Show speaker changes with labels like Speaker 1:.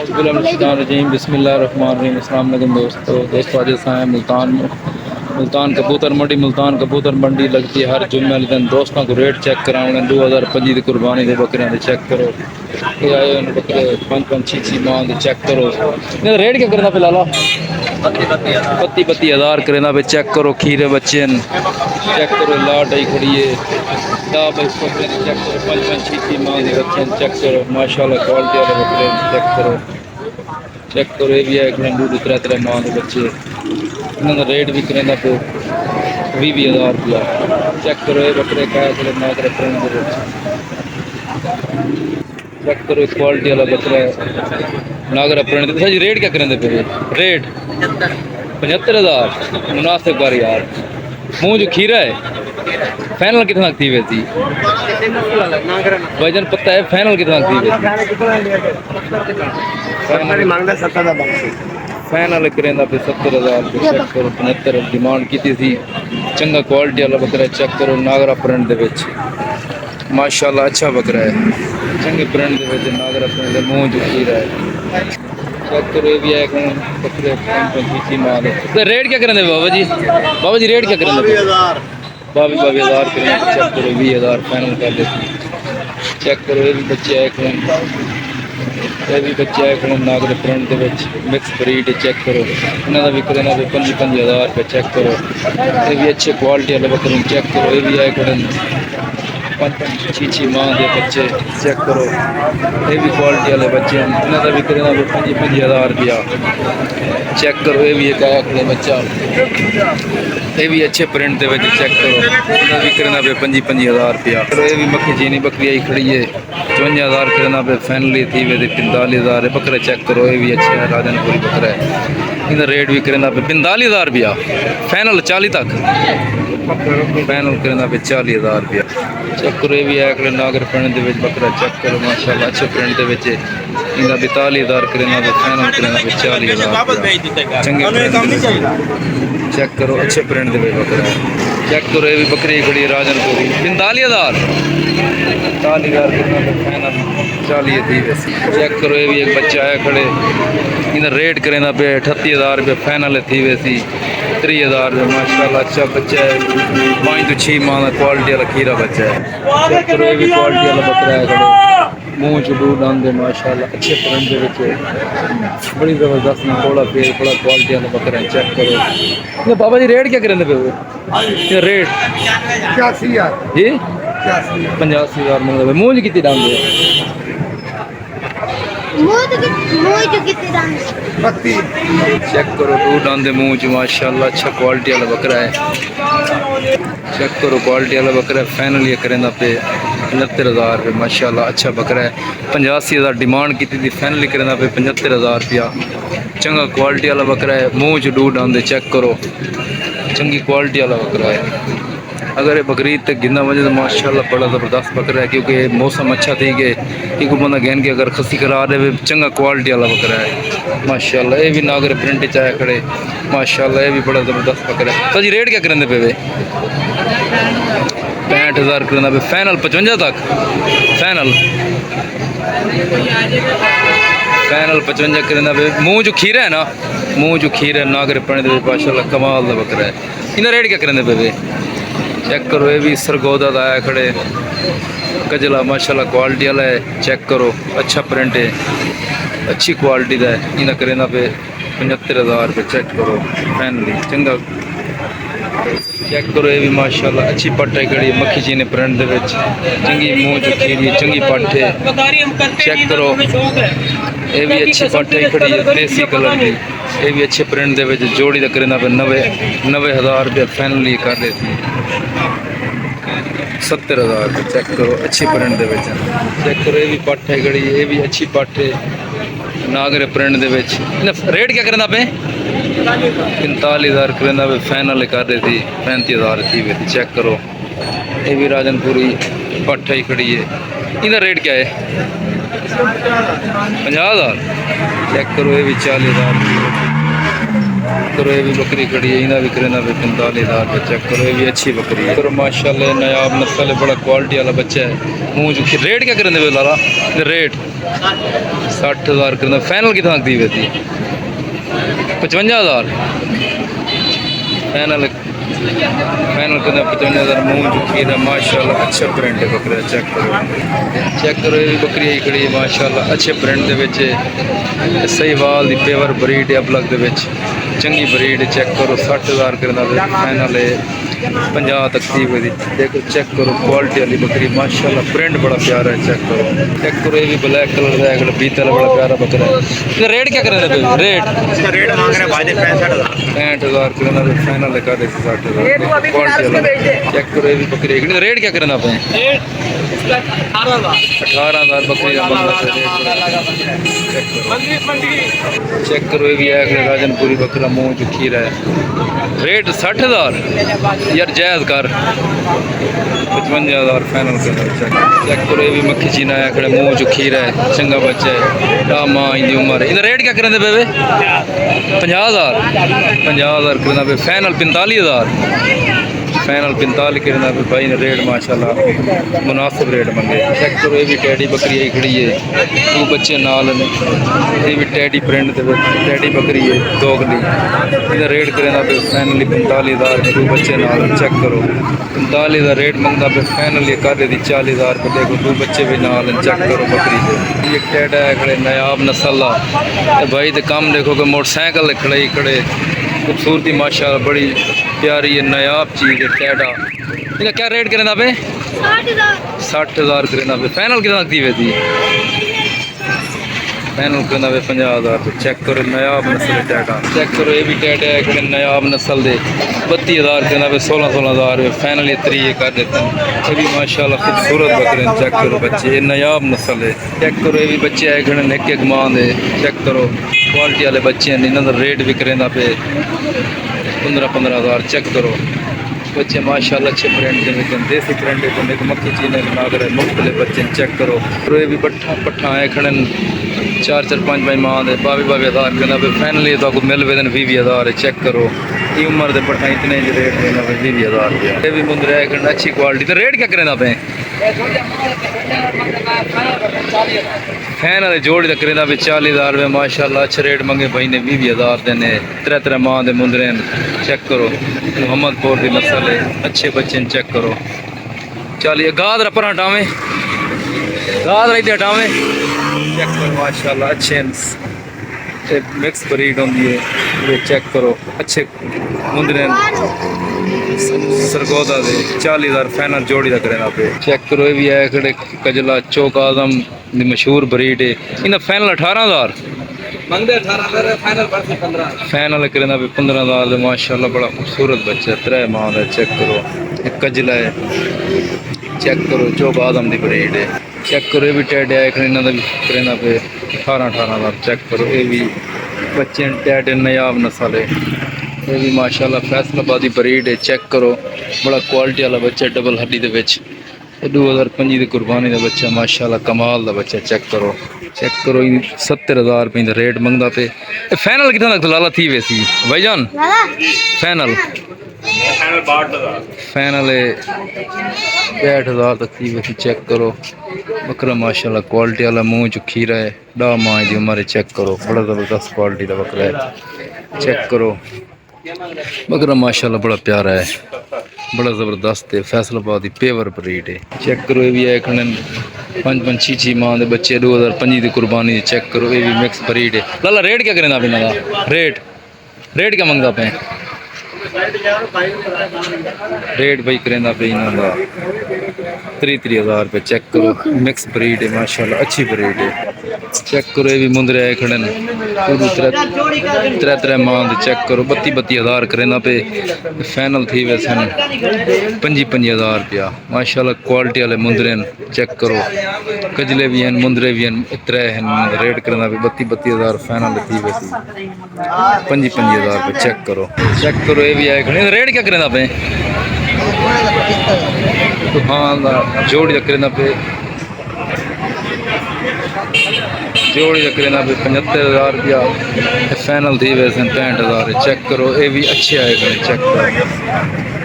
Speaker 1: रजीम बिस्मिल्लाहिर्रहमानिर्रहीम। अस्सलाम वालेकुम दोस्तों आज असां हैं मुल्तान कबूतर मंडी। मुल्तान कबूतर मंडी लगती है हर जुम्मे वाले दिन। दोस्तों को रेट चेक कराने 2025 की कुर्बानी के बकरियां दे चेक करो। ये आए हैं बकरे 5-5 6 माह दे चेक करो। इनका रेट क्या करना फिलहाल? 32,000 करना पे चेक करो। खीरे बच्चे चेक करो। लाट आई खड़ी है चेक करो। 5-5 6 माह के बच्चे चेक करो। माशाल्लाह क्वालिटी वाले बकरे चेक करो। चेक करो ये भी है एक 2-3 माह के बच्चे। इन्होंने रेट भी करना पे 20,000 रुपया। चेक करो ये बकरे क्या ना करे चेक करो। क्वालिटी वाला बकरा है नागरा प्रिंट। जी रेट क्या करेंगे पे? रेट 75,000 मुनासिब बार यार। मुँह जो खीरा है फाइनल कितना थी वैसी वजन पता है? फाइनल कितना थी फाइनल करेंदा पे 70,000 चेक करो। 75 डिमांड की थी। चंगा क्वालिटी वाला बकरा चेक करो। नागरा प्रिंट दे विच माशाल्लाह अच्छा बकरा है। चंगे प्रिंट दे विच नागरा प्रिंट मुँह जो खीरा है चेक करो। ये भी है बकरे 5-5 माह दे। रेट क्या करेंगे बाबा जी? बाबा जी रेट क्या करेंगे? 22,000 करें चेक करो। 20,000 फाइनल कर देते चेक करो। ये भी बच्चे आए ये भी बच्चे आए नागरे प्रिंट के मिक्स ब्रीड चेक करो। इन्होंने भी करना भी 5,000 रुपये चेक करो। ये भी अच्छे क्वालिटी वाले बकरे चेक करो। ये भी आए 5-5 6 माह के बच्चे चेक करो। ये भी क्वालिटी वाले बच्चे हैं। इन्होंने भी करना भी 5,000 रुपया चेक करो। ये भी एक आया खड़े बच्चा। ये भी अच्छे प्रिंट के चेक करो। इन्होंने भी करना पे 5,000 रुपया। ये भी मक्खी चीनी बकरी आई खड़ी है 55,000 करना पे फाइनली थी वे 45,000 बकरा चेक करो। ये भी अच्छा है राजनपुरी बकरा है। इनका रेट भी करना पे 45,000 रुपया फाइनल 40 तक फाइनल करना पे 40,000 रुपया चेक करो। ये भी है नागर प्रिंट के बकरा चेक करो। माशाल्लाह अच्छे प्रिंट के इनका 42,000 करना पे फाइनल करना पे 40,000 चंगे चेक करो। अच्छे प्रिंट के बकरा है चेक करो। ये भी बकरी खड़ी राजनपुरी 45,000 करना फाइनल 40 थी चेक करो। ये भी एक बच्चा है खड़े। इधर रेट करना पे 38,000 रुपये फाइनल थी वैसी 30,000 रुपये। माशाल्लाह अच्छा बच्चा है 5-6 माह का क्वालिटी वाला खीरा बच्चा है चेक करो। ये भी क्वालिटी वाला बकरा है खड़े। मुँह चूर आंदे माशाल्लाह अच्छे प्रिंट के बच्चे बड़ी ज़बरदस्त थोड़ा पेड़ थोड़ा क्वालिटी वाला बकरा है चेक करो। ये बाबा जी रेट क्या करेंगे पे? ये रेट
Speaker 2: 85,000
Speaker 1: जी 85,000 मंग मुँह कितनी डांदे चेक करो। दूध आंदे मुँह च माशाल्लाह अच्छा क्वालिटी वाला बकरा है चेक करो। क्वालिटी वाला बकरा है फाइनल ये करेंदा पे 69,000 रुपये माशाल्लाह अच्छा बकरा है। 85,000 डिमांड की थी फाइनल करेंदा पे 75,000 रुपया चंगा क्वालिटी वाला बकरा है। मुँह च दूध आंदे चेक करो। चंगी क्वालिटी वाला बकरा है। अगर ये बकरीद तक गिनना वजह तो माशाल्लाह बड़ा ज़बरदस्त बकरा है क्योंकि मौसम अच्छा थी कि एक बंदा गहन के अगर खसी करा रहे चंगा क्वालिटी वाला बकरा है माशाल्लाह। ये भी नागर प्रिंट चाहे खड़े माशाल्लाह। ये भी बड़ा ज़बरदस्त बकरा है। तो जी रेट क्या करेंगे पे? 65,000 करना पे फाइनल 55 तक फाइनल 55 करना पे। मुँह जो खीरा है ना मुँह जो खीरा है नागर प्रिंट माशाल्लाह कमाल का बकरा है। इन्हें रेट क्या करेंगे पे? चेक करो। ये भी सरगोदा का आया खड़े कजला माशाल्लाह क्वालिटी वाला है चेक करो। अच्छा प्रिंट है अच्छी क्वालिटी का है। इन्हें करेना पे 75,000 रुपये चेक करो फाइनली चंगा चेक करो। ये भी माशाल्लाह अच्छी पट्ट है खड़ी मक्खी चीनी प्रिंट के चंगी मुँह जो खीरी चंगी पट्ट है चेक करो। ये भी अच्छी पट्ट है खड़ी है देसी कलर की। ये भी अच्छे प्रिंट के जोड़ी का करना पे 90,000 रुपये फाइनली कर रहे थे 70,000 रुपये चेक करो। अच्छी प्रिंट के चेक करो। ये भी पट्ट है खड़ी ये भी अच्छी पट्ट है नागरे प्रिंट के रेट क्या करना पे? 45,000 करना पे फाइनल कर रही थी 35,000 थी वे थी चेक करो। ये भी राजनपुरी पट्ट ही खड़ी है। इधर रेट क्या है? 50,000 चेक करो। ये भी 40,000 करो ये भी बकरी खड़ी है, इना भी करेना भी 45,000 रुपये। चेक करो ये भी अच्छी बकरी है। करो माशाल्लाह नयाब नस्ल है, बड़ा क्वालिटी वाला बच्चा है। मुँह जो रेट क्या करेंगे लाला? रेट 60,000 करना। फाइनल कितना दी हुई थी? 55,000 फाइनल। फाइनल करना 55,000। मुँह जो खीर है माशाल्लाह, अच्छा प्रिंट है बकरा। चेक करो, चेक करो ये भी बकरी ही खड़ी है माशाल्लाह, अच्छे प्रिंट दे विच सही वाल दी पेवर ब्रीड है, अपलग दे विच चंगी ब्रीड है। चेक करो 60,000 करना फाइनल है, 50 तक दी हुई। देखो चेक करो क्वालिटी वाली बकरी माशाल्लाह, प्रिंट बड़ा प्यारा है। चेक करो, चेक करो ये भी ब्लैक कलर का है, बीतल बड़ा प्यारा बकरा है। इसका रेट क्या करें? रेट
Speaker 2: इसका रेट मांग रहे हैं भाई 65,000।
Speaker 1: 65,000 करना फाइनल है, कर 60,000 क्वालिटी वाला। चेक करो ये भी बकरी है। रेट क्या करना आपने? 18,000 बकरी का बंदा से रेट। चेक करो ये भी है राजनपुरी बकरा, मुँह जो खीरा है। रेट 60,000 यार, जायज़ कर 55,000 फाइनल कर। चेक करो ये भी मक्खी चीना है, खड़े मुँह जो खीरा है, चंगा बच्चा है, माँ इंदी उम्र है। इधर रेट क्या करें बेबे? 50,000 50,000 करना पे फाइनल 45,000 फाइनल 45 करना पे भाई ने रेट माशाल्लाह मुनासिब रेट मंगे। चेक करो ये भी टैडी बकरी है खड़ी है, दो बच्चे नाल ने। ये भी टैडी प्रिंट दे टैडी बकरी है दोगली। इधर रेट करना पे फाइनली 45,000 दो बच्चे नाल। चेक करो 45,000 रेट मंगता पे फाइनल ये कर दी 40,000 रुपये। देखो दो बच्चे भी नाल। चेक करो बकरी से ये टैडा है खड़े नयाब नस्ल भाई। तो कम देखो कि मोटरसाइकिल खड़े ही खड़े, खूबसूरती माशाल्लाह बड़ी प्यारी है, नायाब चीज़ है टैडा। इनका क्या रेट करें पे? 60,000 करें पे। फाइनल कितना दी हुई थी? फाइनल करना पे 50,000 रुपये। चेक करो नयाब नस्ल टैडा। चेक करो ये भी टैडा है कि नयाब नस्ल दे 32,000 करना पे 16,000 रुपये फाइनल ये 3 कर देते हैं। ये भी माशाल्लाह खूबसूरत बकरे। चेक करो बच्चे, ये नयाब नस्ल है। चेक करो ये भी बच्चे है खड़े एक एक मां दे। चेक करो क्वालिटी वाले बच्चे हैं, इन्होंने रेट भी करें पे 15,000। चेक करो बच्चे माशाल्लाह अच्छे प्रिंट के देसी प्रिंट के मक्खी चीने नागर है मुख्तलिफ बच्चे। चेक करो ये भी पट्ठा है खड़े 4-4 5-5 माह दे 22,000 करना पे फाइनली तो आपको मिल वे 20,000 है। चेक करो ये उम्र के पट्ठा इतने रेट देना पे 20,000 रुपया। ये भी मुंदर है खड़े अच्छी क्वालिटी। तो रेट क्या करें पे? फाइनल जोड़ी तक करें पे 40,000 रुपये माशाल्लाह, अच्छे रेट मंगे भाई ने 20,000 देने। 3 माह के मुंदरे। चेक करो मोहम्मदपुर की नस्ल है, अच्छे बच्चे। चेक करो चलिए गाद पर हटावें, गाद रही हटावें। चेक करो माशाल्लाह अच्छे मिक्स ब्रीड होती है। ये चेक करो अच्छे मुंदरे सरगोदा दे 40,000 फाइनल जोड़ी का करें पे। चेक करो ये भी है खड़े कजला चौक आजम दी मशहूर ब्रीड है। इन्हें फाइनल 18,000 फाइनल करें पे 15,000 माशाल्लाह बड़ा खूबसूरत बच्चा 3 माह का। चेक करो एक कजला है। चेक करो चौक आजम दी ब्रीड है। चेक करो ये भी टैडे है इन्हों का भी करें पे 18,000। चेक करो ये भी बच्चे टैडे नयाब नस्ल है। ये भी माशाल्लाह फैसलाबादी ब्रीड है। चेक करो बड़ा क्वालिटी वाला बच्चा डबल हड्डी दे विच 2025 की कुर्बानी का बच्चा माशाल्लाह कमाल का बच्चा। चेक करो 70,000 रुपये रेट मंगता पे। फाइनल कितना तक लाला थी वैसी भाईजान? फाइनल फाइनल 65,000 तक थी वैसी। चेक करो बकरा माशाल्लाह क्वालिटी वाला, मुँह जो खीरा है, 10 माह की उम्र है। चेक करो बड़ा ज़बरदस्त क्वालिटी का बकरा है। चेक करो बकरा माशाल्लाह बड़ा प्यारा है, बड़ा ज़बरदस्त है, फैसलाबाद की पेवर ब्रीड है। चेक करो ये भी है खड़े 5-6 माह के बच्चे 2025 की कुर्बानी। चेक करो ये भी मिक्स ब्रीड है। लाला रेट क्या करें पे इन्हों का? रेट क्या मंगता पे? रेट भाई करें पे इन्हों का 30,000 रुपये। चेक करो मिक्स ब्रीड है माशाल्लाह, अच्छी ब्रीड है। चेक करो ये भी मुंदरे आए खड़े 3 माह के। चेक करो 32,000 करें पे फाइनल थी वैसे 25,000 रुपया माशाल्लाह क्वालिटी वाले मुंदरे। चेक करो कजले भी हैं मुंदरे भी हैं 3 हैं। रेट करना पे 32,000 फाइनल थी वैसी 25,000 रुपये। चेक करो ये भी आए खड़े। रेट क्या करें पे? हाँ जोड़ी करें पे जोड़ी का करेना भी 75,000 रुपया फाइनल थी वैसे 65,000 चेक करो ये भी अच्छे आए चेक करो